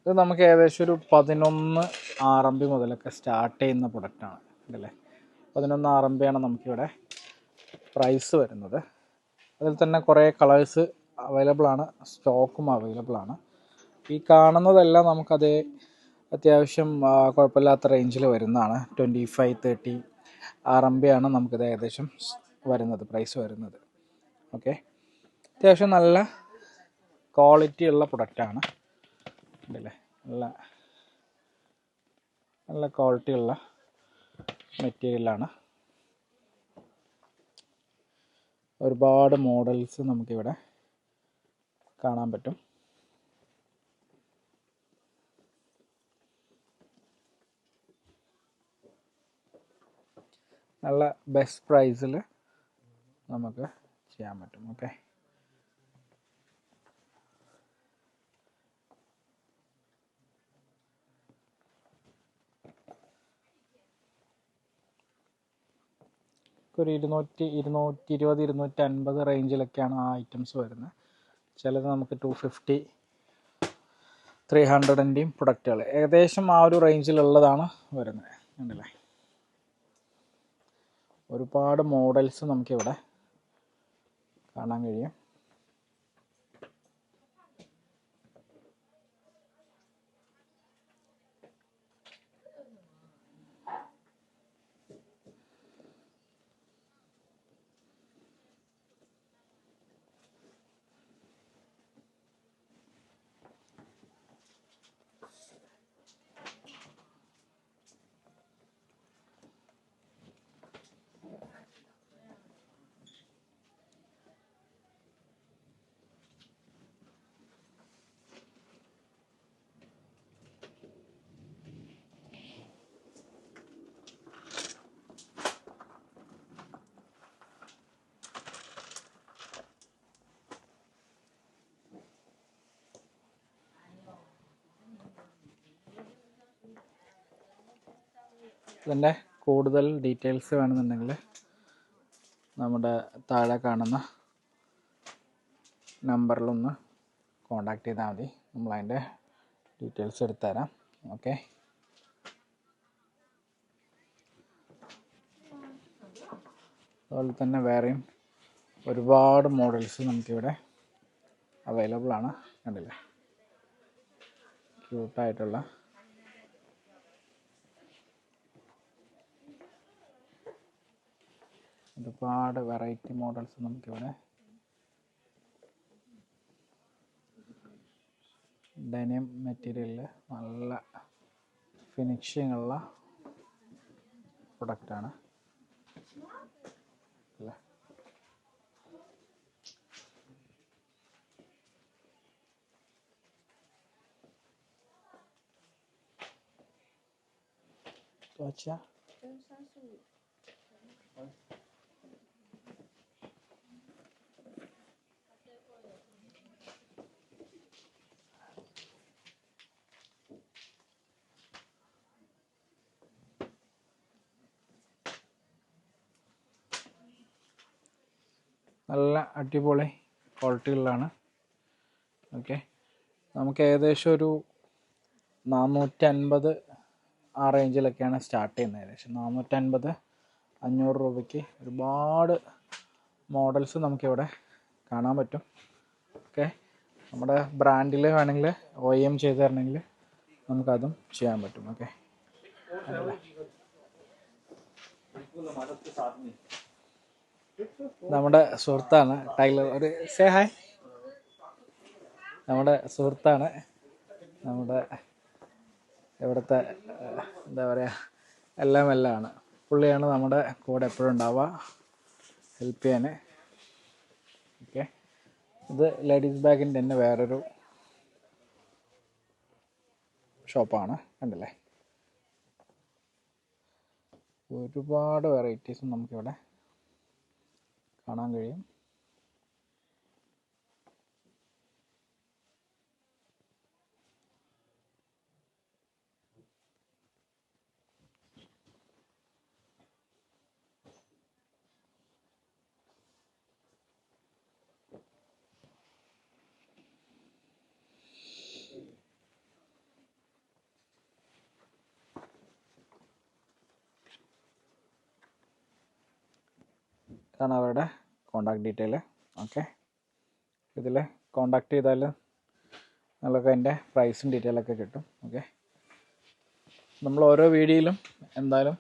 ഇത് നമുക്ക് ഏകദേശം ഒരു 11 RMB മുതലൊക്കെ സ്റ്റാർട്ട് ചെയ്യുന്ന പ്രൊഡക്റ്റാണ് ഇതല്ലേ. 11 RMB ആണ് നമുക്കിവിടെ പ്രൈസ് വരുന്നത്. അതിൽ തന്നെ കുറേ കളേഴ്സ് അവൈലബിൾ ആണ്, സ്റ്റോക്കും അവൈലബിൾ ആണ്. ഈ കാണുന്നതെല്ലാം നമുക്കത് അത്യാവശ്യം കുഴപ്പമില്ലാത്ത റേഞ്ചിൽ വരുന്നതാണ്. 25-30 RMB ആണ് നമുക്കിത് ഏകദേശം വരുന്നത്, പ്രൈസ് വരുന്നത്. ഓക്കെ, അത്യാവശ്യം നല്ല ക്വാളിറ്റി ഉള്ള പ്രൊഡക്റ്റാണ് ഉണ്ടല്ലേ. നല്ല ക്വാളിറ്റി ഉള്ള മെറ്റീരിയലാണ്. ഒരുപാട് മോഡൽസ് നമുക്കിവിടെ കാണാൻ പറ്റും. നല്ല ബെസ്റ്റ് പ്രൈസിൽ നമുക്ക് ചെയ്യാൻ പറ്റും. ഓക്കെ, ഒരു 220, 250 റേഞ്ചിലൊക്കെയാണ് ആ ഐറ്റംസ് വരുന്നത്. ചിലത് നമുക്ക് 250, 300ൻ്റെയും പ്രൊഡക്റ്റുകൾ ഏകദേശം ആ ഒരു റേഞ്ചിലുള്ളതാണ് വരുന്നത് ഉണ്ടല്ലേ. ഒരുപാട് മോഡൽസ് നമുക്കിവിടെ കാണാൻ കഴിയും. ഇതിൻ്റെ കൂടുതൽ ഡീറ്റെയിൽസ് വേണമെന്നുണ്ടെങ്കിൽ നമ്മുടെ താഴെ കാണുന്ന നമ്പറിലൊന്ന് കോണ്ടാക്ട് ചെയ്താൽ മതി, നമ്മളതിൻ്റെ ഡീറ്റെയിൽസ് എടുത്തുതരാം. ഓക്കെ, അതുപോലെ തന്നെ വേറെയും ഒരുപാട് മോഡൽസ് നമുക്കിവിടെ അവൈലബിൾ ആണ്. കണ്ടില്ലേ, ക്യൂട്ടായിട്ടുള്ള ഒരുപാട് വെറൈറ്റി മോഡൽസ് നമുക്കിവിടെ ഡെനിം മെറ്റീരിയലിൽ നല്ല ഫിനിഷിംഗ് ഉള്ള പ്രൊഡക്റ്റാണ് അല്ലേ. अच्छा നല്ല അടിപൊളി ക്വാളിറ്റികളിലാണ്. ഓക്കെ, നമുക്ക് ഏകദേശം ഒരു 450 ആ റേഞ്ചിലൊക്കെയാണ് സ്റ്റാർട്ട് ചെയ്യുന്നത്. ഏകദേശം 450, 500 രൂപയ്ക്ക് ഒരുപാട് മോഡൽസ് നമുക്കിവിടെ കാണാൻ പറ്റും. ഓക്കെ, നമ്മുടെ ബ്രാൻഡിൽ വേണമെങ്കിൽ OEM ചെയ്ത് തരണമെങ്കിൽ നമുക്കതും ചെയ്യാൻ പറ്റും. ഓക്കെ, നമ്മുടെ സുഹൃത്താണ് ടൈലർ. ഒരു സേ ഹായ്. നമ്മുടെ സുഹൃത്താണ്, നമ്മുടെ ഇവിടുത്തെ എന്താ പറയുക, എല്ലാമാണ്. പുള്ളിയാണ് നമ്മുടെ കൂടെ എപ്പോഴും ഉണ്ടാവുക, ഹെൽപ്പ് ചെയ്യാൻ. ഓക്കെ, ഇത് ലേഡീസ് ബാഗിൻ്റെ തന്നെ വേറൊരു ഷോപ്പാണ്. കണ്ടില്ലേ, ഒരുപാട് വെറൈറ്റീസും നമുക്കിവിടെ കാണാൻ കഴിയും. ഇതാണ് അവരുടെ കോണ്ടാക്ട് ഡീറ്റെയിൽ. ഓക്കെ, ഇതിൽ കോണ്ടാക്ട് ചെയ്താൽ നിങ്ങൾക്ക് അതിൻ്റെ പ്രൈസും ഡീറ്റെയിലൊക്കെ കിട്ടും. ഓക്കെ, നമ്മൾ ഓരോ വീഡിയോയിലും എന്തായാലും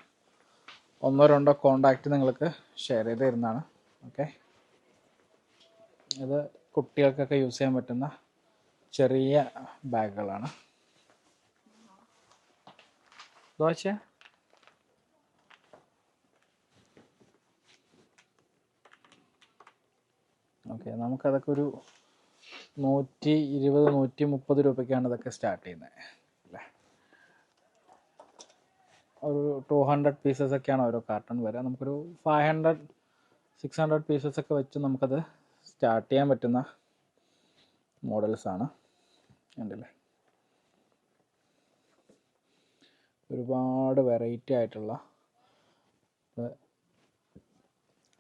1-2 കോണ്ടാക്റ്റ് നിങ്ങൾക്ക് ഷെയർ ചെയ്ത് തരുന്നതാണ്. ഓക്കെ, ഇത് കുട്ടികൾക്കൊക്കെ യൂസ് ചെയ്യാൻ പറ്റുന്ന ചെറിയ ബാഗുകളാണ്. ദോശ ഓക്കെ, നമുക്കതൊക്കെ ഒരു 120-130 രൂപയ്ക്കാണ് ഇതൊക്കെ സ്റ്റാർട്ട് ചെയ്യുന്നത് അല്ലേ. ഒരു 200 പീസസ് ഒക്കെയാണ് ഓരോ കാർട്ടൺ വരിക. നമുക്കൊരു 500-600 പീസസ് ഒക്കെ വെച്ച് നമുക്കത് സ്റ്റാർട്ട് ചെയ്യാൻ പറ്റുന്ന മോഡൽസാണ്. ഉണ്ടല്ലേ, ഒരുപാട് വെറൈറ്റി ആയിട്ടുള്ള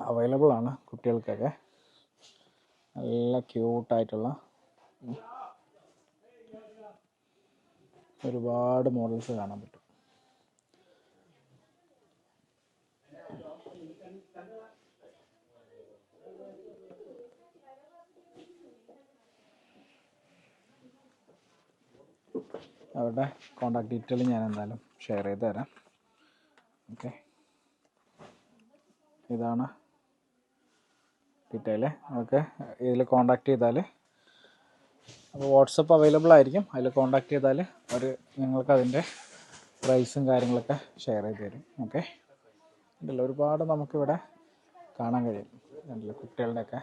അവൈലബിൾ ആണ് കുട്ടികൾക്കൊക്കെ. നല്ല ക്യൂട്ടായിട്ടുള്ള ഒരുപാട് മോഡൽസ് കാണാൻ പറ്റും. അവരുടെ കോണ്ടാക്ട് ഡീറ്റെയിൽ ഞാൻ എന്തായാലും ഷെയർ ചെയ്ത് തരാം. ഓക്കെ, ഇതാണ് ഡീറ്റെയിൽ. ഓക്കെ, ഇതിൽ കോണ്ടാക്ട് ചെയ്താൽ അപ്പോൾ വാട്സപ്പ് അവൈലബിൾ ആയിരിക്കും. അതിൽ കോണ്ടാക്ട് ചെയ്താൽ അവർ നിങ്ങൾക്ക് അതിൻ്റെ പ്രൈസും കാര്യങ്ങളൊക്കെ ഷെയർ ചെയ്ത് തരും. ഓക്കെ, ഉണ്ടല്ലോ, ഒരുപാട് നമുക്കിവിടെ കാണാൻ കഴിയും. ഉണ്ടല്ലോ, കുട്ടികളുടെയൊക്കെ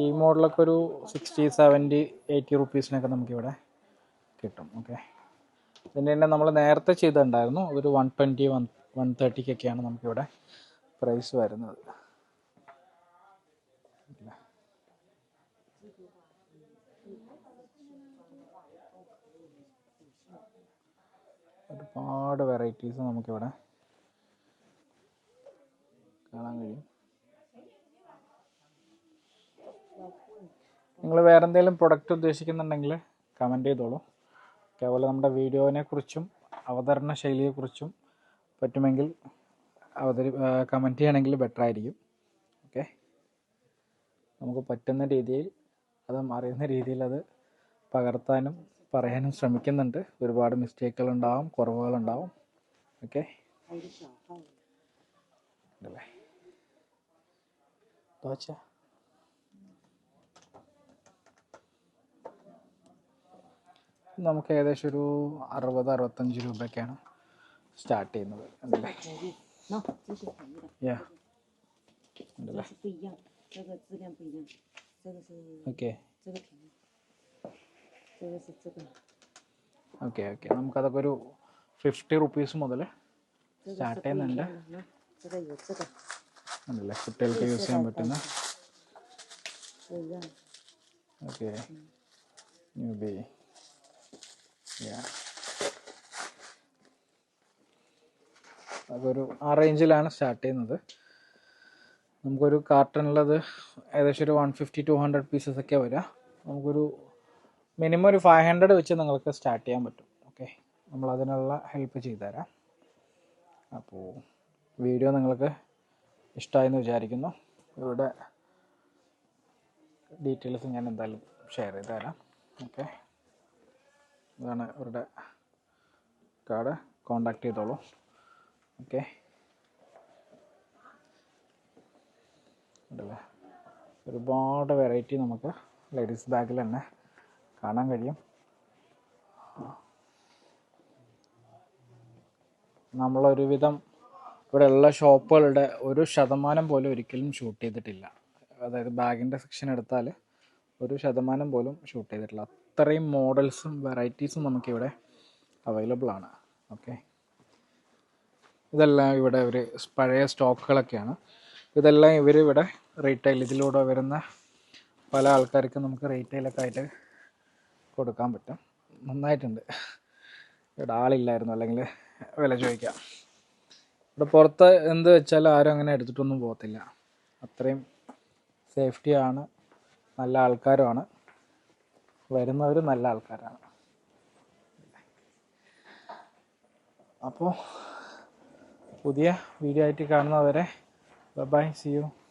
ഈ മോഡലൊക്കെ ഒരു 60-70-80 റുപ്പീസിനൊക്കെ നമുക്കിവിടെ കിട്ടും. ഓക്കെ, ഇതിൻ്റെ തന്നെ നമ്മൾ നേരത്തെ ചെയ്തിട്ടുണ്ടായിരുന്നു, അതൊരു 120-130 നമുക്കിവിടെ പ്രൈസ് വരുന്നത്. ഒരുപാട് വെറൈറ്റീസ് നമുക്കിവിടെ കാണാൻ കഴിയും. നിങ്ങൾ വേറെ എന്തെങ്കിലും പ്രൊഡക്റ്റ് ഉദ്ദേശിക്കുന്നുണ്ടെങ്കിൽ കമൻറ്റ് ചെയ്തോളൂ. അതുപോലെ നമ്മുടെ വീഡിയോനെ കുറിച്ചും അവതരണ ശൈലിയെക്കുറിച്ചും പറ്റുമെങ്കിൽ കമൻറ്റ് ചെയ്യണമെങ്കിൽ ബെറ്റർ ആയിരിക്കും. ഓക്കെ, നമുക്ക് പറ്റുന്ന രീതിയിൽ, അത് അറിയുന്ന രീതിയിൽ അത് പകർത്താനും പറയാനും ശ്രമിക്കുന്നുണ്ട്. ഒരുപാട് മിസ്റ്റേക്കുകളുണ്ടാവും, കുറവുകളുണ്ടാവും. ഓക്കെ, അല്ലേ ദോശ നമുക്ക് ഏകദേശം ഒരു 60-65 രൂപയ്ക്കാണ് സ്റ്റാർട്ട് ചെയ്യുന്നത്. ഉണ്ടല്ലേ, ഉണ്ടല്ലേ. ഓക്കെ ഓക്കെ ഓക്കെ, നമുക്കതൊക്കെ ഒരു 50 റുപ്പീസ് മുതൽ സ്റ്റാർട്ട് ചെയ്യുന്നുണ്ട്. ഉണ്ടല്ലേ, കുട്ടികൾക്ക് യൂസ് ചെയ്യാൻ പറ്റുന്ന. ഓക്കെ, ന്യൂബി അതൊരു ആ റേഞ്ചിലാണ് സ്റ്റാർട്ട് ചെയ്യുന്നത്. നമുക്കൊരു കാർട്ടണിലത് ഏകദേശം ഒരു 150-200 പീസസ് ഒക്കെ വരിക. നമുക്കൊരു മിനിമം ഒരു 500 വെച്ച് നിങ്ങൾക്ക് സ്റ്റാർട്ട് ചെയ്യാൻ പറ്റും. ഓക്കെ, നമ്മളതിനുള്ള ഹെൽപ്പ് ചെയ്തു തരാം. അപ്പോൾ വീഡിയോ നിങ്ങൾക്ക് ഇഷ്ടമായെന്ന് വിചാരിക്കുന്നു. ഇവിടെ ഡീറ്റെയിൽസ് ഞാൻ എന്തായാലും ഷെയർ ചെയ്ത് തരാം. ഓക്കെ, ഇതാണ് ഇവരുടെ കാർഡ്, കോണ്ടാക്ട് ചെയ്തോളൂ. ഓക്കെ, ഉണ്ടല്ലേ, ഒരുപാട് വെറൈറ്റി നമുക്ക് ലേഡീസ് ബാഗിൽ തന്നെ കാണാൻ കഴിയും. നമ്മളൊരുവിധം ഇവിടെയുള്ള ഷോപ്പുകളുടെ 1% പോലും ഒരിക്കലും ഷൂട്ട് ചെയ്തിട്ടില്ല. അതായത് ബാഗിൻ്റെ സെക്ഷൻ എടുത്താൽ 1% പോലും ഷൂട്ട് ചെയ്തിട്ടില്ല. അത്രയും മോഡൽസും വെറൈറ്റീസും നമുക്കിവിടെ അവൈലബിൾ ആണ്. ഓക്കെ, ഇതെല്ലാം ഇവിടെ ഒരു പഴയ സ്റ്റോക്കുകളൊക്കെയാണ്. ഇതെല്ലാം ഇവിടെ റീറ്റെയിൽ, ഇതിലൂടെ വരുന്ന പല ആൾക്കാർക്കും നമുക്ക് റീറ്റെയിലൊക്കെ ആയിട്ട് കൊടുക്കാൻ പറ്റും. നന്നായിട്ടുണ്ട്. ഇവിടെ ആളില്ലായിരുന്നു, അല്ലെങ്കിൽ വില ചോദിക്കാം. ഇവിടെ പുറത്ത് എന്ത് വെച്ചാൽ ആരും അങ്ങനെ എടുത്തിട്ടൊന്നും പോകത്തില്ല. അത്രയും സേഫ്റ്റിയാണ്, നല്ല ആൾക്കാരുമാണ്, വരുന്നവർ നല്ല ആൾക്കാരാണ്. അപ്പോൾ പുതിയ വീഡിയോ ആയിട്ട് കാണുന്നവരെ ബൈ, സി യു.